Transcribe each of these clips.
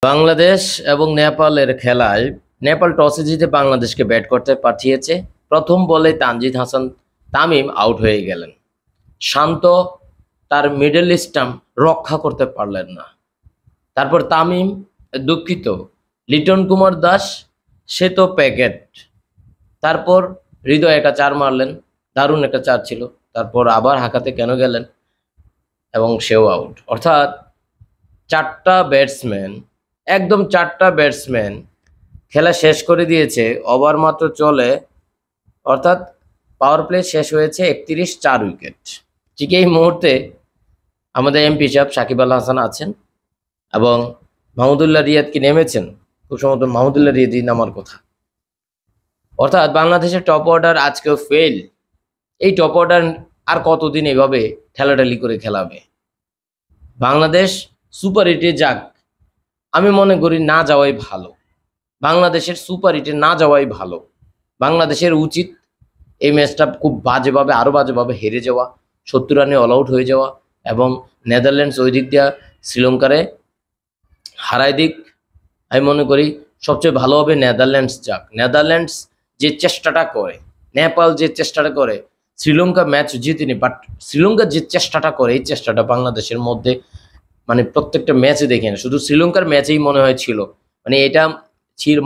বাংলাদেশ এবং নেপালের খেলায় নেপাল টসে জিতে বাংলাদেশকে ব্যাট করতে পাঠিয়েছে। প্রথম বলে তানজিদ হাসান তামিম আউট হয়ে গেলেন। শান্ত তার মিডল স্টাম্প রক্ষা করতে পারলেন না। তারপর তামিম দুঃখিত, লিটন কুমার দাস সে তো প্যাকেট। তারপর হৃদয় একটা চার মারলেন, দারুণ একটা চার ছিল। তারপর আবার হাঁকাতে কেন গেলেন এবং সেও আউট। অর্থাৎ চারটা ব্যাটসম্যান, একদম চারটা ব্যাটসম্যান খেলা শেষ করে দিয়েছে। ওভার মাত্র চলে, অর্থাৎ পাওয়ার প্লে শেষ হয়েছে 31, 4 উইকেট। ঠিক এই মুহূর্তে আমাদের এমপি সাহেব সাকিব আল হাসান আছেন এবং মাহমুদুল্লাহ রিয়াদ কি নেমেছেন? খুব সম্ভবত মাহমুদুল্লাহ রিয়াদই নামার কথা। অর্থাৎ বাংলাদেশের টপ অর্ডার আজকেও ফেল। এই টপ অর্ডার আর কতদিন এভাবে ঠেলাঠালি করে খেলাবে? বাংলাদেশ সুপার হিটে যাক, আমি মনে করি না যাওয়াই ভালো। বাংলাদেশের সুপার হিটে না যাওয়াই ভালো। বাংলাদেশের উচিত এই ম্যাচটা খুব বাজেভাবে, আরও বাজেভাবে হেরে যাওয়া, 70 রানে অল আউট হয়ে যাওয়া এবং নেদারল্যান্ডস ওই দিক দিয়ে শ্রীলঙ্কারে হারাই দিক। আমি মনে করি সবচেয়ে ভালো হবে নেদারল্যান্ডস যাক। নেদারল্যান্ডস যে চেষ্টাটা করে, নেপাল যে চেষ্টাটা করে, শ্রীলঙ্কা ম্যাচ জিতেনি, বাট শ্রীলঙ্কা যে চেষ্টাটা করে, এই চেষ্টাটা বাংলাদেশের মধ্যে মানে প্রত্যেকটা ম্যাচে দেখে না, শুধু শ্রীলঙ্কার ম্যাচেই মনে হয়েছিল, মানে এটা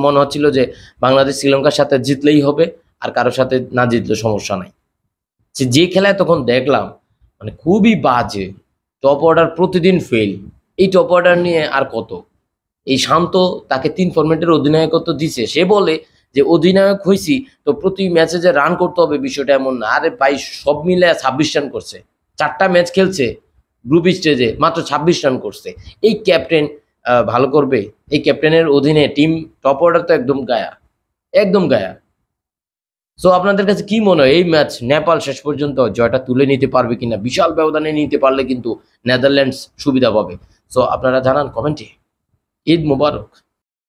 মনে হচ্ছিল যে বাংলাদেশ শ্রীলঙ্কার সাথে জিতলেই হবে, আর কারোর সাথে না জিতলে সমস্যা নাই। যে খেলায় তখন দেখলাম মানে খুবই বাজে। টপ অর্ডার প্রতিদিন ফেল। এই টপ অর্ডার নিয়ে আর কত? এই শান্ত তাকে 3 ফরম্যাটের অধিনায়কত্ব দিছে, সে বলে যে অধিনায়ক হয়েছি তো প্রতি ম্যাচে যে রান করতে হবে বিষয়টা এমন না। আরে ভাই, সব মিলে 26 রান করছে, 4টা ম্যাচ খেলছে গ্রুপ স্টেজে, মাত্র 26 রান করছে। এই ক্যাপ্টেন ভালো করবে? এই ক্যাপ্টেনের অধীনে টিম টপ অর্ডার তো একদম গায়া, একদম গায়া। সো আপনাদের কাছে কি মনে হয় এই ম্যাচ নেপাল শেষ পর্যন্ত জয়টা তুলে নিতে পারবে কিনা? বিশাল ব্যবধানে নিতে পারলে কিন্তু নেদারল্যান্ডস সুবিধা পাবে। সো আপনারা জানান কমেন্টে। ঈদ মোবারক।